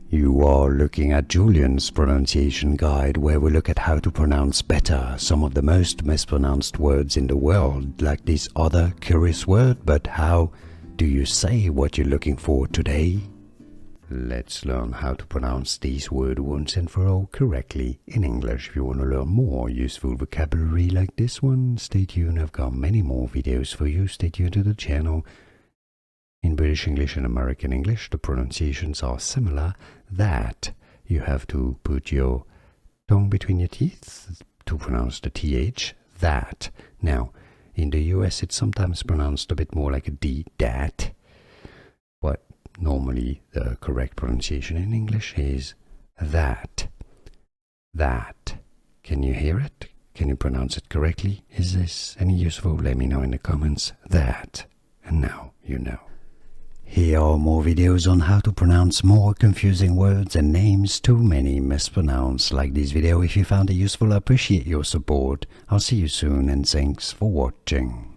You are looking at Julian's pronunciation guide, where we look at how to pronounce better some of the most mispronounced words in the world, like this other curious word. But how do you say what you're looking for today? Let's learn how to pronounce these words once and for all correctly in English. If you want to learn more useful vocabulary like this one, stay tuned. I've got many more videos for you. Stay tuned to the channel. In British English and American English, the pronunciations are similar. That you have to put your tongue between your teeth to pronounce the TH. That. Now, in the US, it's sometimes pronounced a bit more like a D, that. But normally, the correct pronunciation in English is that. That. Can you hear it? Can you pronounce it correctly? Is this any useful? Let me know in the comments. That. And now you know. Here are more videos on how to pronounce more confusing words and names too many mispronounced. Like this video if you found it useful. I appreciate your support. I'll see you soon and thanks for watching.